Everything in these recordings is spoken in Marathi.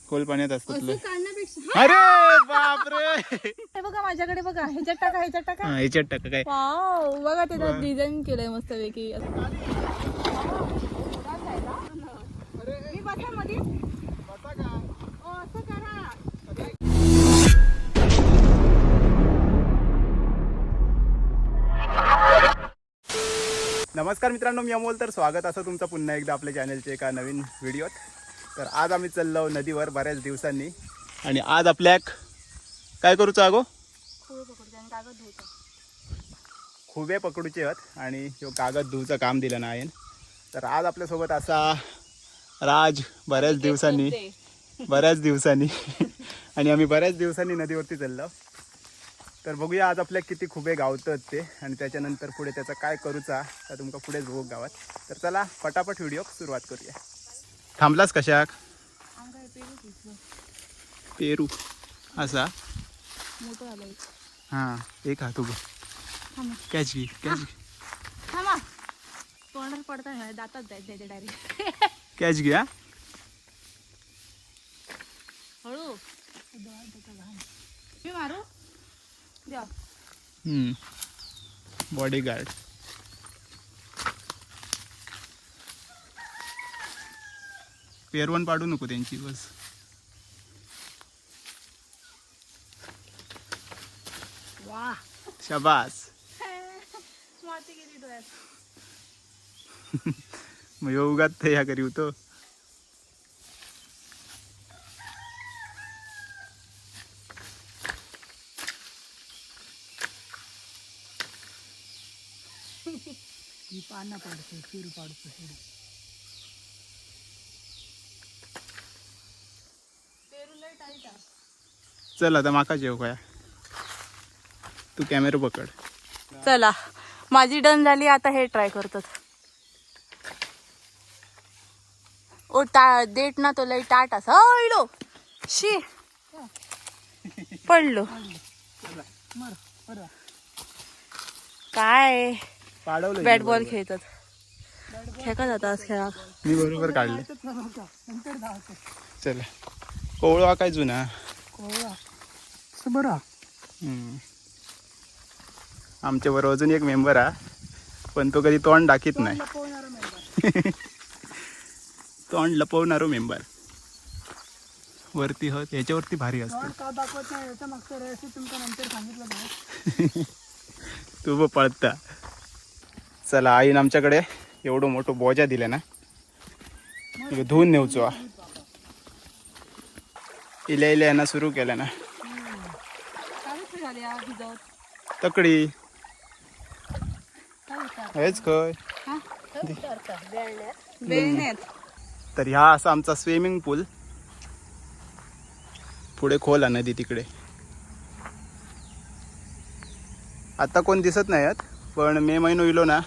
खोल पाण्यात असतात. असं काढण्यापेक्षा अरे बापरे, हे बघा माझ्याकडे बघा, ह्याच्यात टाका ह्याच्यात टाका. ह्याच्यात टाका काय. वाव, बघा त्याच्यात डिझाईन केलंय मस्त पैकी. मी बसा मध्ये. असं करा. नमस्कार मित्रांनो, मी अमोल. तर स्वागत असं तुमचं पुन्हा एकदा आपल्या चॅनलच्या एका नवीन व्हिडिओत. तर आज आम्ही चाललो नदीवर बऱ्याच दिवसांनी, आणि आज आपल्याक काय करूचं अगो, खुबे पकडूचे आहेत आणि ह्यो कागद धुवचं काम दिलं ना आहे. तर आज आपल्यासोबत असा राज बऱ्याच दिवसांनी आणि आम्ही बऱ्याच दिवसांनी नदीवरती चाललो. तर बघूया आज आपल्या किती खुबे गावतात ते, आणि त्याच्यानंतर पुढे त्याचा काय करूचा तर तुमका पुढेच बघू गावात. तर चला पटापट व्हिडिओ सुरुवात करूया. थांबलास कशाक? पेरू असा हां, एक हा तू कॅच घे थांबा, तोंडात पडता दातात जायचं डायरेक्ट. कॅच घ्या हळू. मी मारू द्या. बॉडीगार्ड. पेरवण पाडू नको त्यांची बस. वा, शाबास. माती गेली डोळ्यात. मग ह्यो उगाच ह्या करी होतो. पाना पाडतो, पेरू पाडतो. पेरू लय टाईट आहे. चल आता माका जेव काय, तू कॅमेरा पकड. चला, माझी डन झाली. आता हे ट्राय करतो. ओ देट ना तो लई टाट असा. इलो शी पडलो. काय पाडवलं बॅट बॉल खेळतात, खेळका जातात खेळा. मी बरोबर काढले. चला, कोवळा काय जुना बरं. आमच्या बरोबर अजून एक मेंबर हा, पण तो कधी तोंड दाखीत नाही. तोंड लपवणारो मेंबर वरती होत, ह्याच्यावरती भारी असते. तू बघ पळता. चला, आईन आमच्याकडे एवढं मोठं बोजा दिलं ना, धुवून नेऊचो. इल्या इल्या यांना सुरू केलं ना. तकडी हेच काय. तर ह्या असा आमचा स्विमिंग पूल. पुढे खोल आहे नदी तिकडे. आता कोण दिसत नाही आहेत, पण मे महिनो इलो ना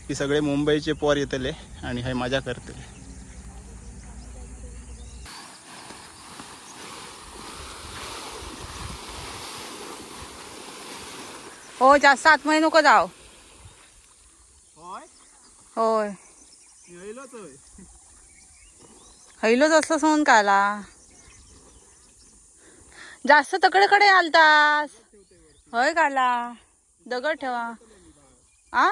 की सगळे मुंबईचे पोर येतले आणि हे मजा करतले. हो, जास्त आतमध्ये नको जाव. होय, हैलोच असलं म्हणून काला जास्त तकडेकडे आलतास. होय काला, दगड ठेवा. आ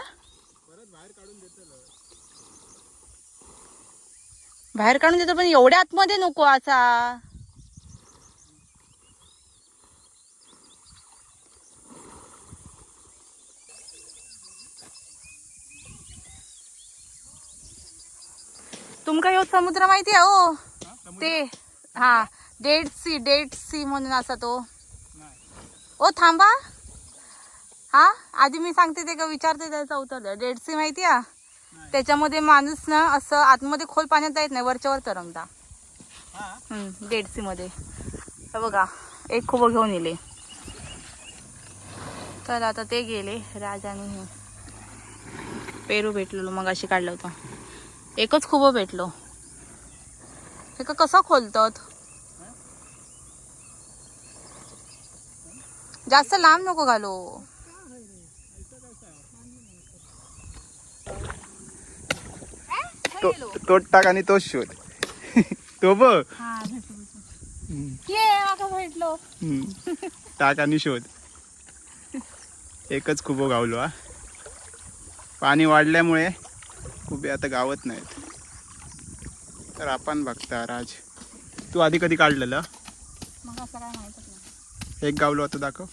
बाहेर काढून देतो, पण एवढ्या आतमध्ये नको असा. तुमका ह्यो समुद्र माहिती आहे ओ? ते हा, डेड सी म्हणून असा तो. ओ थांबा, हा आधी मी सांगते ते का विचारते त्याचा उत्तर. डेड सी माहिती आहे? त्याच्यामध्ये माणूस ना असं आतमध्ये खोल पाण्यात जायत नाही, वरच्यावर तरंगता. डेड सी मध्ये बघा, एक खूप घेऊन येले. तर आता ते गेले. राजाने पेरू भेटलेलो मग अशी काढलं होतं. एकच खूप भेटलो. हे का कसा खोलतात? जास्त लांब नको घालो. तो टाक आणि तोच शोध. तो बघ. ये माका भेटलो. टाक आणि शोध. एकच खुबो गावलो हा. पाणी वाढल्यामुळे खुबे आता गावत नाहीत. तर आपण बघता राज, तू आधी कधी काढलेलं? मग असं काय माहितच नाही. एक गावलो आता दाखव.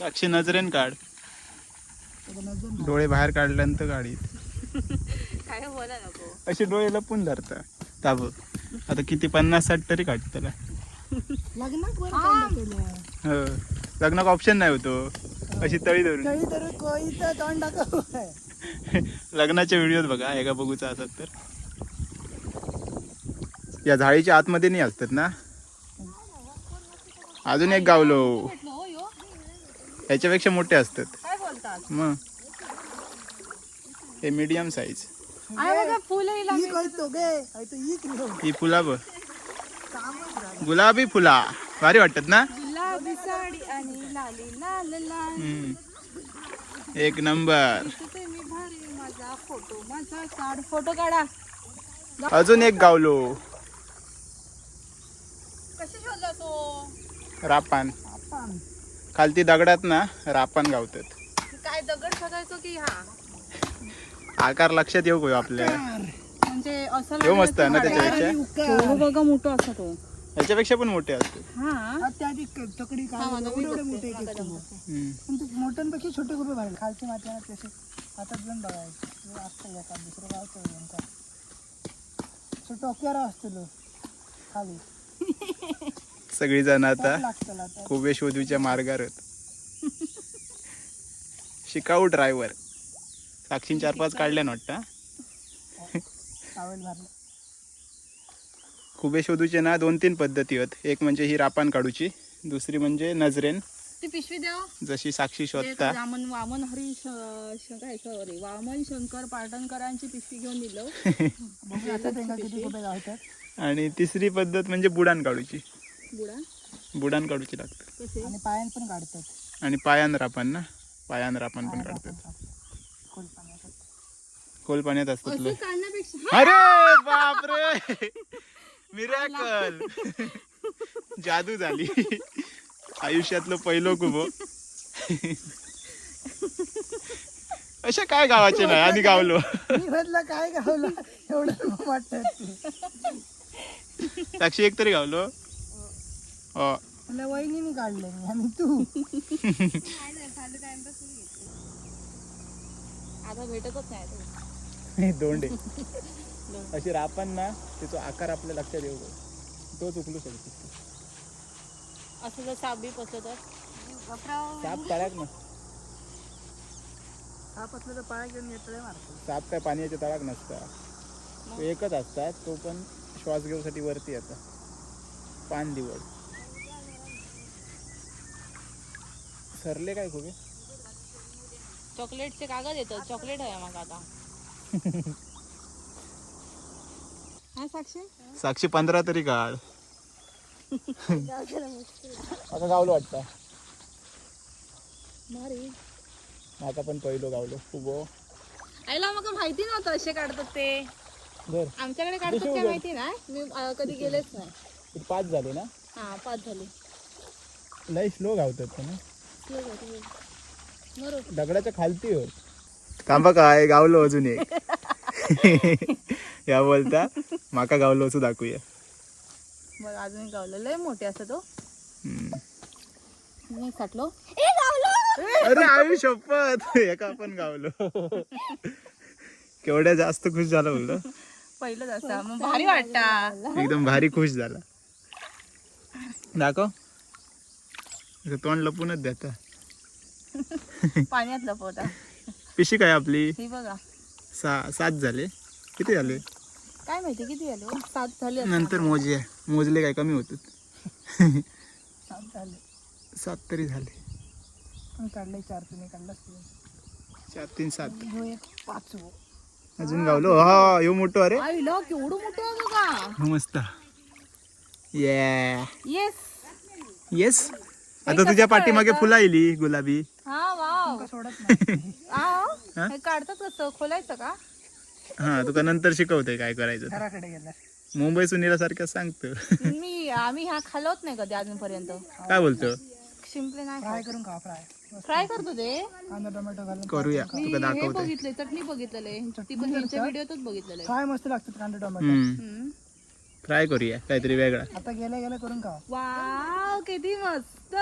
अक्षय नजरेन काढ. डोळे बाहेर काढल्यानंतर गाडीत काय बोला नको. असे डोळे लपून धरता ताब. आता किती 50-60 तरी काढत त्याला. हो, लग्नाक ऑप्शन नाही होतो. अशी तळी धरून लग्नाच्या व्हिडिओत बघा, एका बघूचा असत तर. या झाडीच्या आतमध्ये नाही असतात ना. अजून एक गावलो. याच्यापेक्षा मोठे असतात. काय बोलतात मग हे मीडियम साईज. ही फुला बघ, गुलाबी फुला भारी वाटतात ना. गुलाबी साडी आणि लाली लाल लाल. एक नंबर. मी भारी माझा फोटो, माझा काढ फोटो काढा. अजून एक गावलो. कशी शोधला तो? रापान. खालती दगडात ना रापान गावतात. काय दगड शोधायचो की हा आकार लक्षात येऊ गयो आपल्या. म्हणजे असं येऊ मस्त आहे ना त्याच्यापेक्षा. बघा मोठा असा तो. याच्यापेक्षा पण मोठे असतात. मोठ्यांपेक्षा छोटे खूप बाहेर खालची माती तसे हातात जाऊन बघायचं असतं का दुसरं गावचं टोक्यावर असतो खाली. सगळी जण आता लागतं आता खुबे शोधूच्या मार्गावर आहेत. शिकाऊ ड्रायव्हर. साक्षीन 4-5 काढल्या ना वाटतं. सावल भरलं. खुबे शोधूचे ना 2-3 पद्धती आहेत. एक म्हणजे ही रापान काढूची, दुसरी म्हणजे नजरेन, ती पिशवी द्या. जशी साक्षी शोधता. वामन हरी काय सॉरी वामन शंकर पाटणकरांची पिशवी घेऊन दिलं. बघू आता त्यांना किती कुठे गावतात. आणि तिसरी पद्धत म्हणजे बुडान काढूची. बुडान काढूची लागतात. कसे? आणि पायान पण काढतात. आणि पायान रापान ना, पायान रापान पण काढतात. खोल पाण्यात असतात असं लोक. काढण्यापेक्षा अरे बापरे, मिरॅकल. जादू झाली. आयुष्यातलं पहिलं कुबो. अशा काय गावाचे नाही आधी गावलो. मी म्हटलं काय गावलं एवढं वाटत. साक्षी एक तरी गावलो. हो, मला वहिनीने काढलं मी आणि तू. आता भेटतच नाही. दोंडे अशी रापान ना, त्याचा आकार आपल्या लक्षात येऊ, तो चुकलू शकतो. असं जर साप बी पसलं तर साप तळ्यात ना. साप असलं तर पाया घेऊन येतोय मारतो. साप काय पाण्याच्या तळाक नसता, तो एकच असतात. तो पण श्वास घेऊसाठी वरती येतात. पान दिवड सरले काय खूप. चॉकलेटचे कागद येतात. चॉकलेट आहे मग आता. हा साक्षी साक्षी 15 तरी काढ. आता गावलो वाटतं. आता पण पहिलो गावलो खूप. आईला मग माहिती नव्हतं असे काढतात ते. आमच्याकडे काढतात काय माहिती नाही. मी कधी गेलेच नाही. 5 झाले ना. हा 5 झाले. लय स्लो गावतात ना. बरोबर दगडाच्या खालती होत. थांबा काय गावलो अजून एक. या बोलता माका गावलो असं दाखवूया. मग अजून गावलं लय मोठे असं तो. मी काटलो. अरे आई शपथ, एका आपण गावलो. केवढ्या जास्त खुश झाला बोललो. पहिलंच असं मग भारी वाटता. एकदम भारी खुश झाला. दाखव. तोंड लपूनच देता. पाण्यात लपवता. पिशी काय आपली ही बघा 7 झाले. किती झाले काय माहिती किती झाले. 7 झाले. नंतर मोजले काय कमी होत. 7 झाले. 7 तरी झाले. मी काढले 4. तुम्ही काढला 4, 3, 7. 5. अजून गावलो. हा यो मोठो. अरे आईला केवढं मोठं आहे बघा. मस्त. Yes yes. आता तुझ्या पाठीमागे फुला येली गुलाबी. हा वाव. सोडत नाही. हे काढतात कसं खोलायचं का. हा तुका नंतर शिकवतोय काय करायचं ते. घराकडे गेला मुंबई सुनीला सारखं सांगतो. आम्ही हा खाल्लोच नाही कधी अजूनपर्यंत. काय बोलतो शिंपले नाही फ्राय करून खा फ्राय फ्राय करतो ते. कांदा टोमॅटो घालून करूया मी तुका हे दाखवतोय. बघितलंय, चटणी बघितलेले, ती पण त्यांच्या व्हिडिओतच बघितलेले. फ्राय मस्त लागतात कांदा टोमॅटो फ्राय करूया काहीतरी वेगळा. आता गेल्या गेल्या करून खा वाव किती मस्त.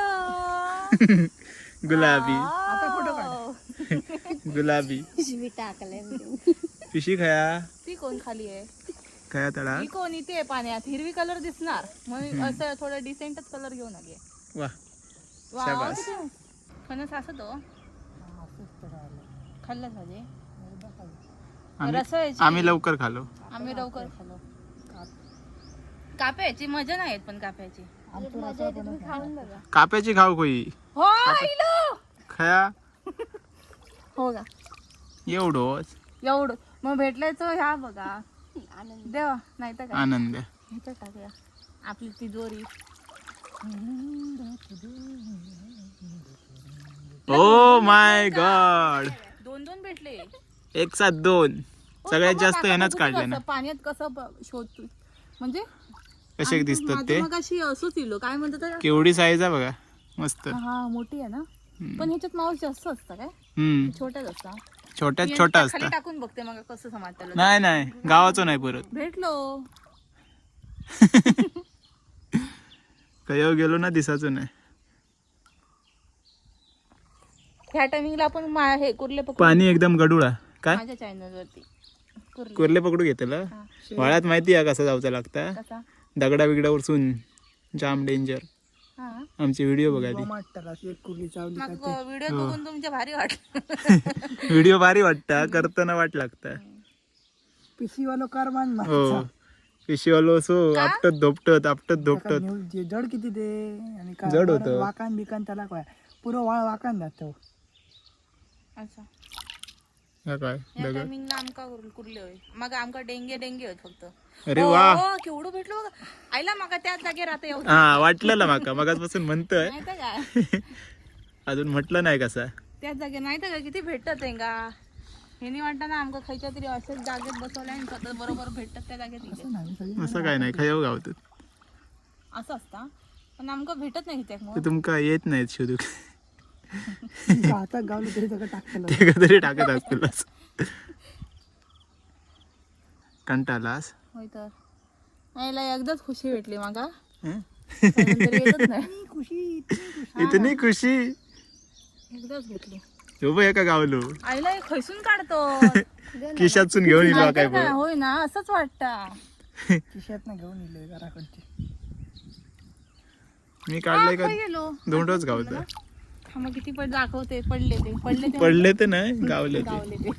गुलाबी आता फोटो काढ गुलाबी पिशी खाया ती कोण खाली आहे? खाया तळा. ही कोण इथे आहे पाण्यात? हिरवी कलर दिसणार म्हणून असं थोडं डिसेंटच कलर घेऊन आली. वा वाव शाबास. किती मस्त. फणस असं तो खाल्लं झाले रसायची. आम्ही लवकर खालो. आम्ही लवकर खालो. काप्याची मजा नाही येत पण काप्याची. काप्याची खाऊ कोई हो आईलो. खाया हो का एवढंच एवढं मग भेटलायचो ह्या बघा देवा नाही तर काय आनंद. ह्याच्यात टाकूया आपली तिजोरी. ओ माय गॉड दोन दोन भेटले. एक साथ दोन सगळ्यात जास्त ह्यानंच बघू काढले कसं ना. पाण्यात कसं शोधतो म्हणजे कसे दिसतात ते. मग अशी असोच इलो काय म्हणतात त्याला? केवढी साईज आहे बघा मस्त. हा मोठी आहे ना पण ह्याच्यात मांस जास्त असतं काय? छोट्याच असतात. छोट्यात छोटा खाली असता. टाकून बघते मग कसं समाज त्याला. नाही नाही गावाचं नाही परत. भेटलो कयो गेलो ना दिसाचं नाही. ह्या टायमिंगला आपण हे कुर्ले पकडू पाणी एकदम गडूळा. काय माझ्या चॅनल वरती कुर्ले कुर्ले पकडू घेतलं वाळ्यात माहिती आहे कसं जायचं लागतं. कसा दगडा बिगडावर सून जाम डेंजर. हा आमची व्हिडिओ बघायली. एक कुर्ली चावली मग व्हिडिओ बघून तुमच्या भारी वाटलं. व्हिडिओ भारी वाटता करताना वाट लागता. पिशीवालो कार मान हो पिशीवालो असो आपटत धोपटत जे जड किती ते आणि काय जड बरं होतं. वाकान बिकान त्याला काय पुरं वाळ वाकान जातो. अच्छा हा काय या दगड. टायमिंगला आमका कुर्ले होय मग आमका डेंगे होत फक्त. अरे वा हो, केवढं भेटलो बघा. आईला माका त्याच जागे राहता येऊ हा वाटलेलं माका मगाचपासून म्हणतोय नाही तर काय अजून म्हटलं नाही कसा. त्याच जागे नाही तर काय किती भेटत आहे का हेनी वाटतं ना आमका खायच्या तरी अशाच जागेत बसवल्या आणि सतत बरोबर भेटतात त्या जागेत इथे. असं काय नाही खयाव गावतात असं असता पण आमका भेटत नाही त्याक ते तुमका येत नाहीत शोधूक. आता गावलं तरी सगळं टाकलं ते कधी टाकत असतलच. कंटालास होय तर आईला एकदाच खुशी भेटली मागा हं? त्यानंतर येतच नाही. खुशी इतनी खुशी एकदाच भेटली. हो एका गावलो आईला हे खैसून काढतो खिशातून घेऊन येलो नाहीतर काय काय, होय ना असंच वाटतं. खिशात ना घेऊन येलोय घराकडचे. मी काढलंय का गेलो दोंडच गावत. हा, मग किती पण दाखवते पडले ते पडले ते नाही गावले ते. गावले ते.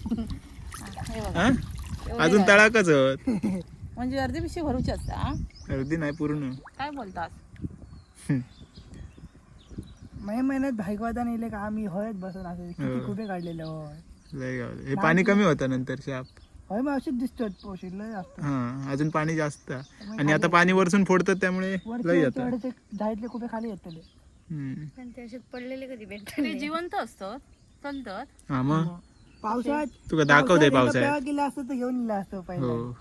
हा, हे बघा. हा अजून तळाकच होत. म्हणजे अर्धी पिशवी भरूची असता हा? अर्धी नाही पूर्ण. काय बोलतात महिन्यात भाईकवादा नेले का आम्ही होयच बसून असे किती खुबे काढलेले होय. लय गावले. हे पाणी कमी होतं नंतर शाप. होय मग अशीच दिसतो पोशील लय असतं. हा अजून पाणी जास्त आणि आता पाणी वरसून फोडतात त्यामुळे लय येतं. वरचे झाडले खुबे खाली येतले. ते जिवंत असतं चालतात. हा मग पावसाळ्यात तुका दाखवते पावसाळ्यात. तेव्हा गेलं असतं तर घेऊन नेलं असतं पहिले. हो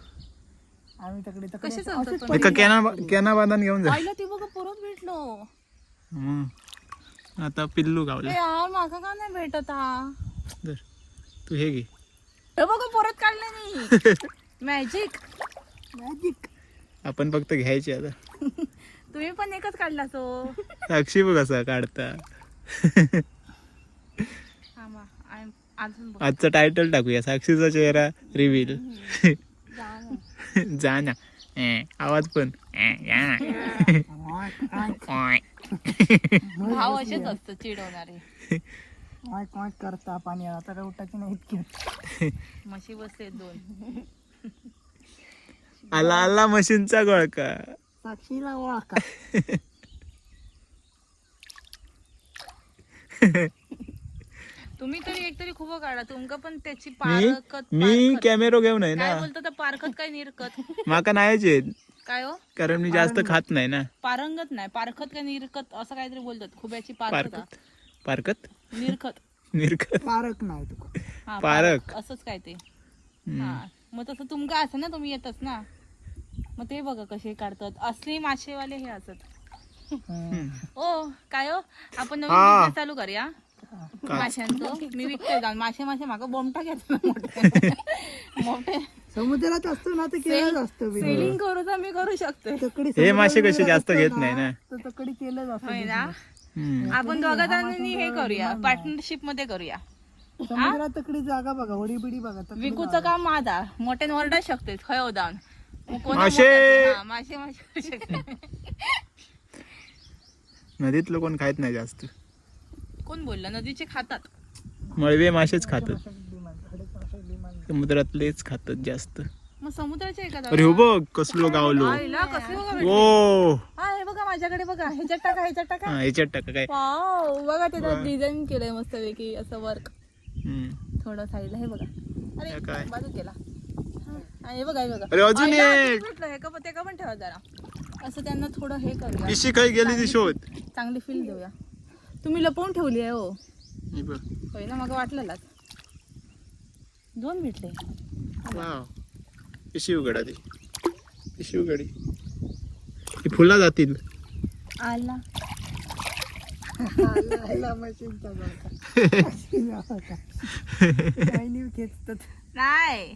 आम्ही तकडे कसे तकडे चालतात पण? एका कॅना बांधून घेऊन जा. आईला ती बघा परत भेटलो. मग आता पिल्लू गावलं. ए यार माका का नाही भेटत हा? धर. तू हे घे. हे बघा परत काढले मी. मॅजिक. मॅजिक. आपण फक्त घ्यायचे आता. तुम्ही पण एकच काढला तो. साक्षी बघ कसा काढता. थांबा, अजून बघ. आजचं टायटल टाकूया साक्षीचा चेहरा रिव्हील. जा ना आवाज पण भाव असेच असतं चिडवणारे. वाट करता पाणी आता काय उठायची नाही इतकी. म्हशी बसले दोन. आला आला मशीनचा गळका. साक्षीला ओळखा. तुम्ही तरी एकतरी खूप काढा तुमका पण त्याची मी पारखत मी कॅमेरो घेऊन आहे काय ना. बोलतो तर पारखत काय निरकत माका नाहीचे काय हो कारण मी जास्त खात नाही ना. पारंगत नाही पारखत काय निरकत असं काहीतरी बोलतात खुब्याची पारखत पारकत पारकत निरखत निरकत पारक नाही तू. हा पारक. असंच काय ते हा मग तसं तुमका असं ना, तुम्ही येतच ना, मग ते बघा कसे काढतात असली मासेवाले हे असत. ओ काय हो, आपण नवीन business चालू करूया माशांचं. मी विकते जाऊन मासे मागा बोमटा घेतो ना मोठे मोठे समुद्रात असतो ना तर केलंच असतं सेलिंग करू तर मी करू शकते. तकडी हे मासे कसे जास्त घेत नाही ना. तर तकडी केलंच असतं. होय ना. आपण दोघा जणांनी हे करूया, पार्टनरशिप मध्ये करूया. समुद्रात तकडी जागा बघा, होडी बिडी बघा. तकडी विकूचं काम माझा, मोठ्याने ओरडा शकते खय हो जाऊन मासे. मासे मासे शकते. नदीतलं कोण खात नाही जास्त. कोण बोललं नदीचे खातात? मळवे मासेच खातात, समुद्रातलेच खातात जास्त. मग समुद्राचे आहे का? अरे हो बघ कसलो गावलो. आईला कसले बघा भेटले. ओ हा हे बघा माझ्याकडे बघा, ह्याच्यात टाका ह्याच्यात टाका. हा, याच्यात टाका काय. वाव बघा त्याच्यात डिझाईन केलंय मस्त पैकी असं वर्क हम्म. थोडं साईडला. हे बघा, हे अरे काय? बाजू केला. हा, हे बघा हे बघा. अरे अजून आईला एक. भेटलं हे का, ते का पण ठेवा जरा असं त्यांना थोडं हे करूया, पिशी काही गेली ती शोध. चांगली फील देऊया. तुम्ही लपवून ठेवली आहे हो. हे बघ. होय ना, मग वाटलेलाच. 2 भेटले. वाव. पिशी उघडा ती, पिशी उघडी. ही फुला जातील. आला आला मशीनचा बघा. काही नाही खेचतात. नाही.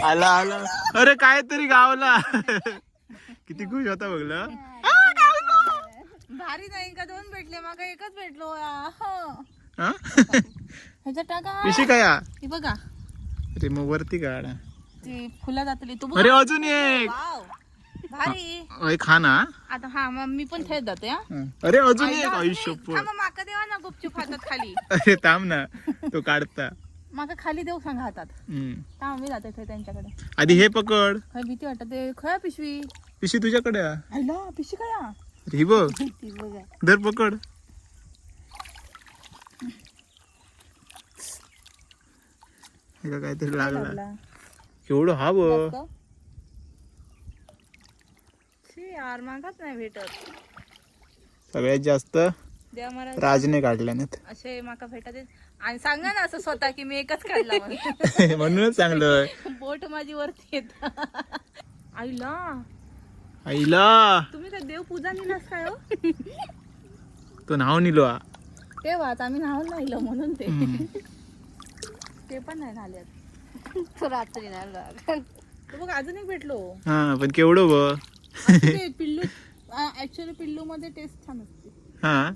आला आला. अरे काहीतरी गावला. किती खुश होता बघला. भारी नाही का? 2 भेटले, मग एकच भेटलो. हा? ह्याच्यात टाका. पिशी काय हा? हे बघा अरे मग वरती काढा. ती फुलं जातली. तू अरे अजून एक. वाव भारी. अरे खा ना. आता हा मग मी पण खेळत जाते. हा हा. अरे अजून एक. आयुष्य हा, मग माका देवा ना गुपचूप हातात खाली. अरे थांब ना, तो काढता. माका खाली देऊ सांगा हातात. हम्म. हा मी जाते ते त्यांच्याकडे. आधी हे पकड. खय भीती वाटते. खया पिशवी. पिशी तुझ्याकडे आहे. आईला पिशवी खया. अरे ही बघ. ती बघा. धर पकड. हे का काहीतरी लागला. एवढं हा बघ. यार मागाच नाही भेटत. सगळ्यात जास्त देवा मला राजने काढल्यात. असे माका भेटत आहेत. आणि सांगा ना असं स्वतः की मी एकच काढला म्हणून. म्हणूनच चांगलं. बोट माझी वरती येत. आईला आईला तुम्ही काय देव पूजा निलास काय हो? तो नाव निलो हा. तेव्हाच आम्ही नाव नाहीलं म्हणून ते पण नाही झाल्यात. रात्री नाही बघ अजून एक भेटलो. हा पण केवढं बघ. ते पिल्लू ऍक्च्युअली पिल्लू मध्ये टेस्ट छान असते. हा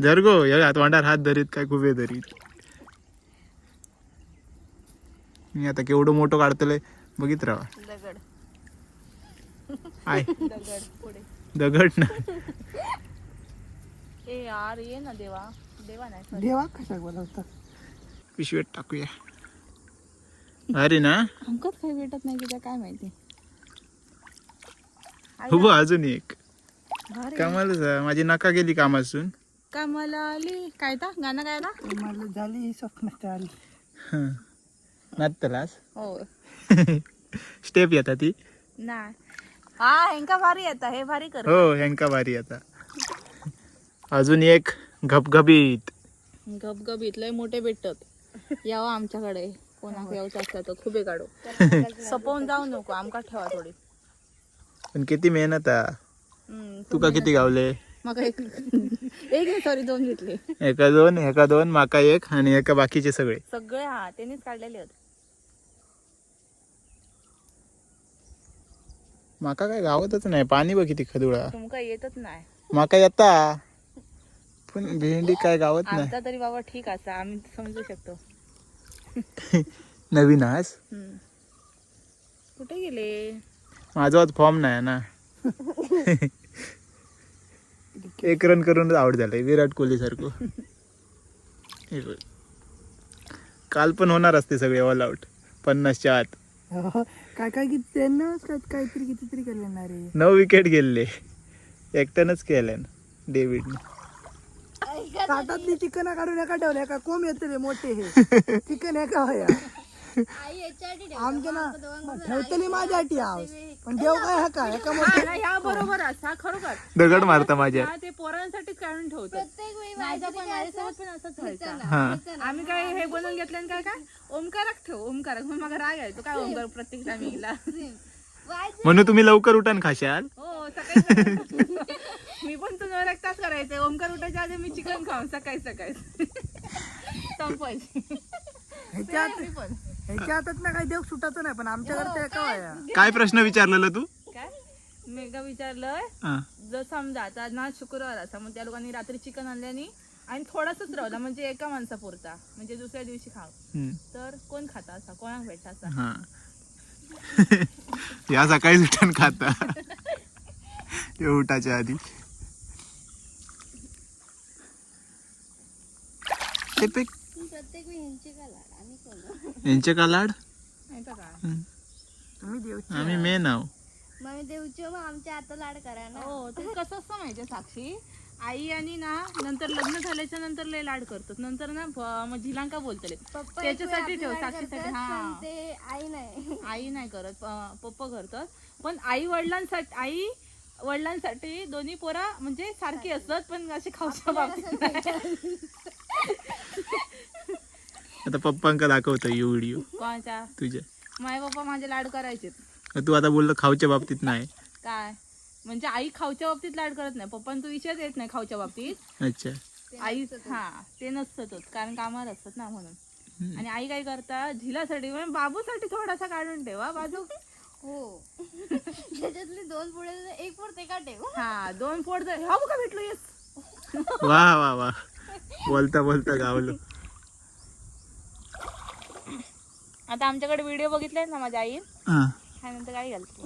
धर गो. हात वांडार हात धरीत काय खूप धरीत. मी आता केवढं मोठं काढतलंय बघित राहा. दगड आय दगड पुढे दगड ना. ए यार ये ना देवा. देवा नाही sorry. देवा कशा बोलवतात. पिशवीत टाकूया. अरे ना आमकच काही भेटत नाही तिथे काय माहिती. हो बघ अजून एक. भारी. कामालाच आहे. माझी नका गेली कामासून. कामाला आली काय ता गाणं गायला. मला झाली ही स्वप्नात आली. नाचतलास. हो स्टेप येतात ती. नाही. हा हेंका भारी येता. हे भारी कर. हो ह्यांका भारी आता. अजून एक घबघबीत. गबगबीत लय मोठे भेटतात. यावं आमच्याकडे. कोणाक यावचं असलं तर खुबे काढू. सपवून जाऊ नको. आमका ठेवा थोडी. पण किती मेहनत आहे. तुका किती गावले. मग एक नाही सॉरी 2 घेतले. एका दोन माका एक आणि एका बाकीचे सगळे. सगळे हा त्यांनीच काढलेले होते. माका काय गावतच नाही. पाणी बघ किती खदुळा. तुमका येतच नाही. माका येता पण भेंडी काय गावत नाही. आमचा तरी बाबा ठीक असा आम्ही समजू शकतो. नवीन आज कुठे गेले. माझा आज फॉर्म नाही ना. एक रन करूनच आउट झालाय विराट कोहली सारखं. हे बघ. काल पण होणार असते सगळे ऑल आउट 50च्या आत. काय काय किती त्यांना काहीतरी कितीतरी केलं ना रे. 9 विकेट गेले. एकट्यानंच केल्या डेव्हिडने. ताटातली चिकन काढून एका ठेवल्या का कोंब येते रे मोठे हे चिकन एका होया. आमच्या ना ठेवतली माझ्यासाठी हाऊस पण देव काय हा काय एका ह्या बरोबर हा खरोखर दगड मारता माझ्या. ते पोरांसाठीच काढून ठेवतात. माझ्यासोबत पण असंच व्हायचं. हा आम्ही काय हे बनवून घेतलं काय काय ओमकारक ठेव ओमकारक मग मला राग यायचो काय ओमकार प्रत्येक टायमिंगला. म्हणून तुम्ही लवकर उठान खाशाल. हो सकाळी मी पण तुझ्यावर एक तास करायचं. ओमकार उठायच्या आधी मी चिकन खाऊन सकाळी संपायची. ह्याच्या हातात ना काही देव सुटायचं नाही पण आमच्याकडे ते काय काय प्रश्न विचारलेला तू? काय मी का विचारलंय हा. जर समजा आता ना शुक्रवार असा मग त्या लोकांनी रात्री चिकन आणल्यानी आणि थोडासाच राहिला म्हणजे एका माणसापुरता म्हणजे दुसऱ्या दिवशी खाव तर कोण खाता असा कोणाक भेटता असा. हा या सकाळी उठून खाता ते उठाच्या आधी. यांचे का लाड माहिती का तुम्ही देव आम्ही मेन आहो. मग देऊची मग आमच्या आता लाड करा ना. हो ते कसं असतं माहितीये साक्षी आई आणि ना नंतर लग्न झाल्याच्या नंतर लय लाड करतात नंतर ना मग झिलांका बोलतले पप्पा त्याच्यासाठी ठेव लाड साक्षीसाठी. करतात, हा पण ते आई नाही. आई नाही करत पप्पा करतात पण आई वडिलांसाठी दोन्ही पोरा म्हणजे सारखी असतात पण असे खाऊच्या बाबतीत नाही. आता पप्पांका दाखवतो यो व्हिडिओ कोणाच्या तुझ्या. माय पप्पा माझे लाड करायचे. तू आता बोललो खाऊच्या बाबतीत नाही. काय म्हणजे आई खाऊच्या बाबतीत लाड करत नाही पप्पा तू विचारत येत नाही खाऊच्या बाबतीत. अच्छा आई हा ते नसतंच कारण कामावर असतात ना म्हणून. आणि आई काय करतात झिलासाठी म्हणजे बाबूसाठी थोडासा काढून ठेवा बाजू. हो त्याच्यातले 2 पुढे एक पुढे ते का ठेव. हा 2 पोट हा का भेटलो येस. वा वा वा बोलता बोलता गावलो. आता आमच्याकडे व्हिडिओ बघितले ना माझ्या आई हा त्यानंतर काय घालते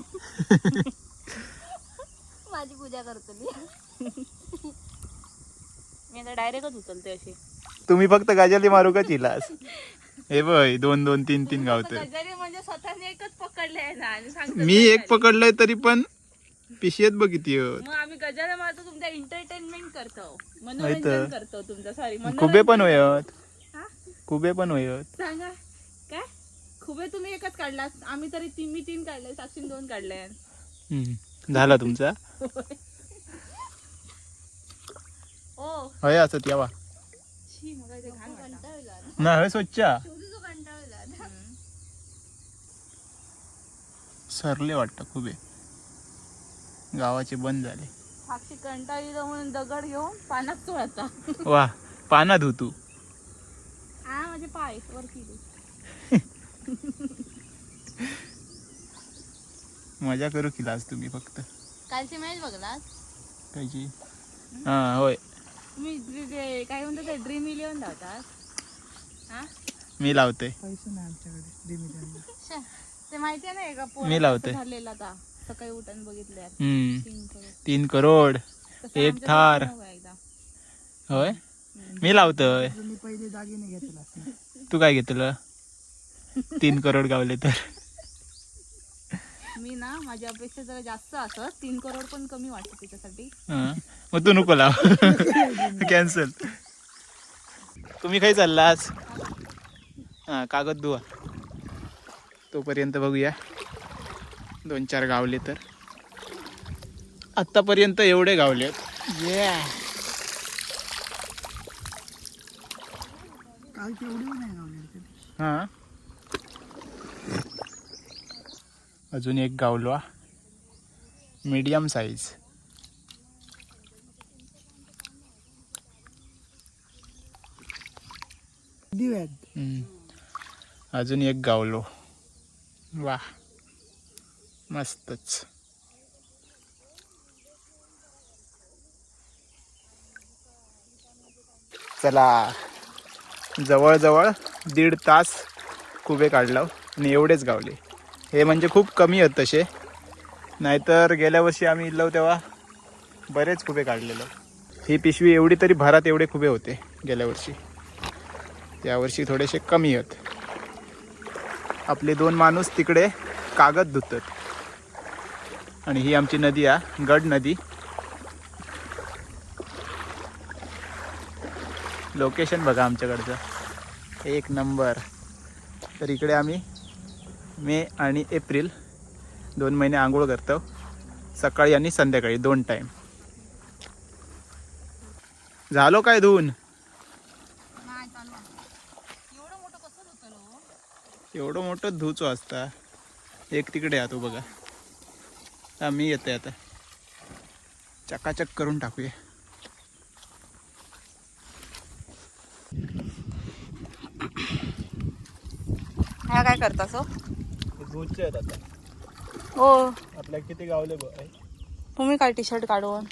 माझी पूजा करतो मी आता डायरेक्टच उचलते अशी. तुम्ही फक्त गाजली मारू का चिलास. हे बघ 2 2 3 3 गावतोय. गजारी म्हणजे स्वतःने एकच पकडले आहे ना आणि सांगतो मी एक पकडलंय तरी पण पिशेत बघ किती मग आम्ही गजाला मारतो तुमचा एंटरटेनमेंट करतो मनोरंजन करतो तुमचं सॉरी खुबे पण होयत. हा? खुबे पण होयत. सांगा काय खुबे तुम्ही एकच काढलात आम्ही तरी मी 3 काढले साक्षीने 2 काढले. झाला तुमचा ओ होय असत यावा छी मग ते घाण वाटतं. नाही होय स्वच्छ सरले वाटतं खुबे गावाचे बंद झाले. साक्षी कंटाळीला म्हणून दगड घेऊन पाण्यात चोळता. वा पानात होतू. हा माझे पाय वरती मजा करू की आज तुम्ही फक्त कालची मॅच बघलात कायची. हा होय तुम्ही काय म्हणतात ते ड्रीम 11 लावतात. हा मी लावते. पैसे नाही आमच्याकडे देमी शे, ते माहिती आहे ना एका मी लावते. झालेला आता सकाळी उठून बघितले 3 करोड तसं एक आमच्या थार. घरी नव्हतं एकदा. होय मी लावतोय. मी पहिले दागिने घेतला. तू काय घेतलं 3 करोड गावले तर. मी ना माझ्या अपेक्षा जरा जास्त असत 3 करोड पण कमी वाटत त्याच्यासाठी. हा. मग तू नको लाव कॅन्सल. तुम्ही काही चाललास. हा कागद धुवा तोपर्यंत बघूया 2-4 गावले तर. आतापर्यंत एवढे गावले. कालची एवढी नाही गावली. हा अजून एक गावलो मीडियम साईज. अजून एक गावलो. वा मस्तच. चला जवळजवळ 1.5 तास खुबे काढलं आणि एवढेच गावले. हे म्हणजे खूप कमी आहेत तसे. नाहीतर गेल्या वर्षी आम्ही इल्लो तेव्हा बरेच खुबे काढलेलं. ही पिशवी एवढी तरी भरात एवढे खुबे होते गेल्या वर्षी. यावर्षी थोडेसे कमी आहेत. आपले 2 माणूस तिकडे कागद धुतात आणि ही आमची नदी आहे गड नदी. लोकेशन बघा आमच्याकडचं 1 नंबर. तर इकडे आम्ही मे आणि एप्रिल 2 महिने आंघोळ करतो, सकाळी आणि संध्याकाळी 2 टाईम. झालो काय धुवून? एवढं मोठं धुचो असता. एक तिकडे आहे तो बघा. मी येते आता, चकाचक करून टाकूया. ह्या काय करतास हो? धुचे आहेत आता. हो, आपल्या किती गावले बघ. तुम्ही काय टी शर्ट काढून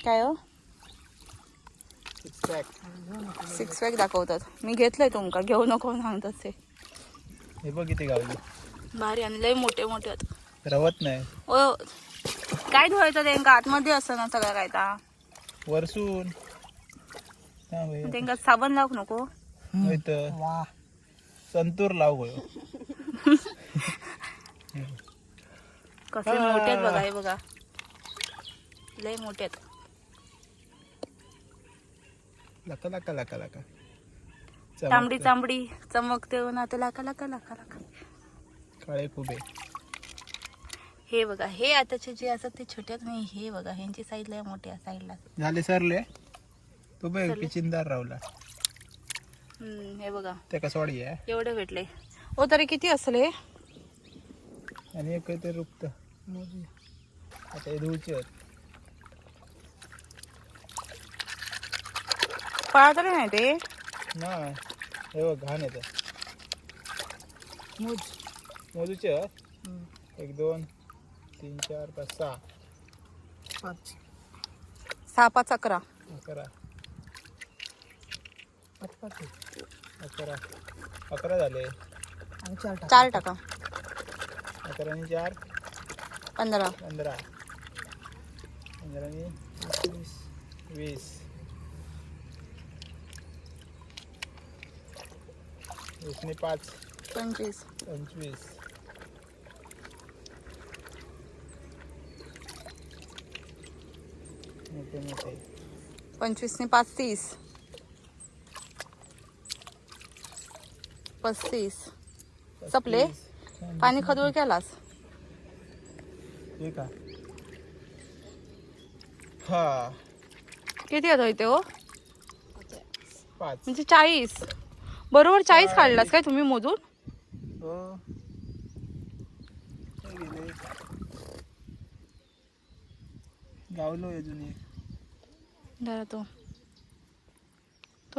काय हो सिक्स पॅक दाखवतात. मी घेतलंय तुमका, घेऊ नको सांगतात ते. हे बघ किती गावले. भारी आणि लय मोठे मोठे आहेत. रवत नाही ओ काय धुवायचं त्यांका आतमध्ये असतं ना सगळं काय ता वरसून. त्यांका साबण लावू नको. वा संतूर लाव होय. कसे मोठे आहेत बघा. हे बघा लय मोठे आहेत. लका लका लका लका तांबडी तांबडी चमकते ना तर लाका लाका लाका लाका. काळे खुबे. हे बघा, हे आताचे जे असतात ते छोटे नाही. हे बघा ह्यांची साईज लय मोठ्या साईडला. झाले सरले. तू बघ किचिंदार रावला. हे बघा ते कसवाडी आहे. एवढे भेटले. ओ तरी किती असेल हे? आणि एक ते रुपत आता हे धुवचे आहेत. पळा तरी नाही ते. नाही हे बघ घाण येतं. मोजूचे आहेत. 1 2 3 4 5 6 5 6 5 11 11 5 11 11 झाले. आणि 4 टाक. 4 टाका. 11 आणि 4 15 15 15 आणि 20 20 आणि 5 25 25 मोठे मोठे 25 ने 5 30 35 सपले. पाणी खदूळ केलास. ठीक आहे. हा किती येतो इथे हो? 5 म्हणजे 40 बरोबर 40 काढलास काय तुम्ही मोजून? हो. हे गेले. गावलो अजून एक. जरा तो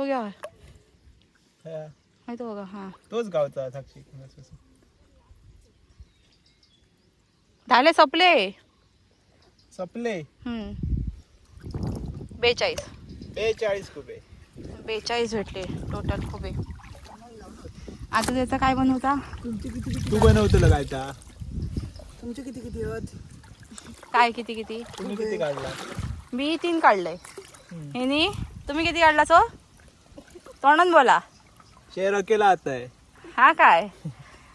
घ्या हा, माहिती बघा. हा तोच गावचा साक्षी. झाले सपले. सपले. 42 42 कुबे. 42 भेटले टोटल खुबे. आता त्याचा काय बनवता? तुमचे किती किती तू बनवतो काय ता? तुमचे किती किती आहेत? काय किती किती? तुम्ही किती काढला? मी 3 काढलंय. हिनी तुम्ही किती काढलास हो? तोंडात बोला. शेअर अकेला आता आहे. हा काय?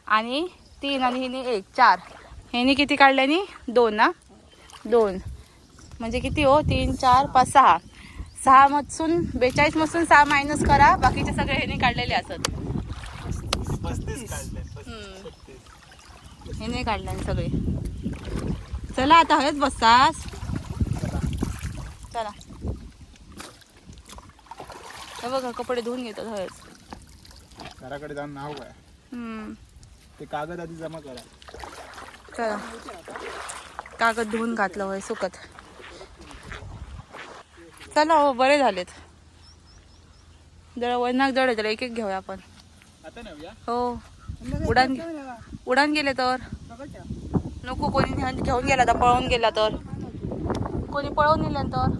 आणि 3 आणि हिने 1 4. ह्यानी किती काढल्यानी? 2 ना. 2 म्हणजे किती हो? 3 4 5 6. 6 मधून 42 मधून 6 मायनस करा. बाकीचे सगळे ह्याने काढलेले असत. 35 काढले. हिने काढले सगळे. चला आता हळद बसतास. चला हे बघा कपडे धुवून घेतात हळद. घराकडे जाऊन नाव काय ते कागद आधी जमा करा. चला कागद धुवून घातलं होय सुकत. चला हो बरे झालेत. जरा वैनाक जड आहे जरा एक एक घेऊया आपण. आता नेऊया. हो उडान गेले तर नको. कोणी घेऊन गेला तर पळून गेला तर कोणी पळवून नेलं तर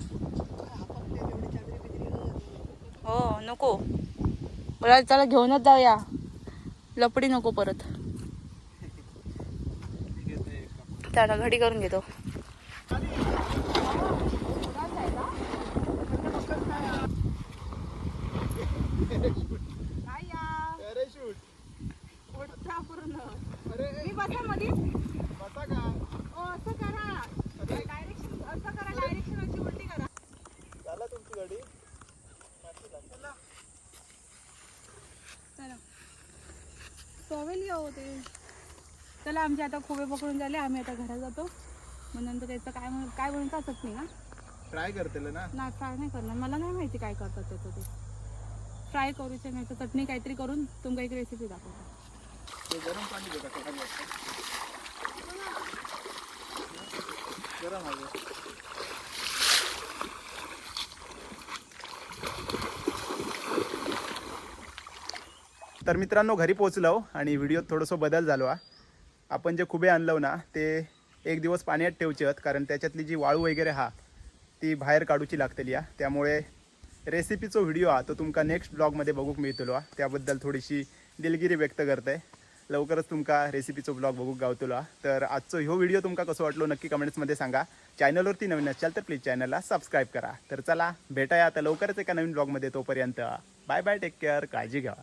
हो नको. बरं चला घेऊनच जाऊया. लपडी नको परत. त्याला घडी करून घेतो. चला आमचे आता खुबे पकडून झाले, आम्ही आता घरात जातो. मग नंतर त्याचं काय बनवता चटणी ना? ट्राय करतेल ना. नाही फ्राय नाही करणार, मला नाही माहिती काय करतात त्याचं ते. फ्राय करूचे नाही तर चटणी काहीतरी करून तुमका एक रेसिपी दाखवतो. ते गरम पाणी देता थोडा गरम हवं. तर मित्रांनो घरी पोचलो आणि व्हिडिओत थोडंसं बदल झालो हा. आपण जे खुबे आणलो ना ते एक दिवस पाण्यात ठेवचे आहेत, कारण त्याच्यातली जी वाळू वगैरे हा ती बाहेर काढूची लागतली हा. त्यामुळे रेसिपीचो व्हिडिओ हा तो तुमका नेक्स्ट ब्लॉगमध्ये बघूक मिळतलो हा. त्याबद्दल थोडीशी दिलगिरी व्यक्त करते. लवकरच तुमका रेसिपीचो ब्लॉग बघूक गावतलो हा. तर आजचो ह्यो व्हिडिओ तुमका कसो वाटलो नक्की कमेंट्समध्ये सांगा. चॅनलवरती नवीन असाल तर प्लीज चॅनलला सबस्क्राईब करा. तर चला भेटाया आता लवकरच एका नवीन ब्लॉगमध्ये. तोपर्यंत बाय बाय, टेक केअर, काळजी घ्या.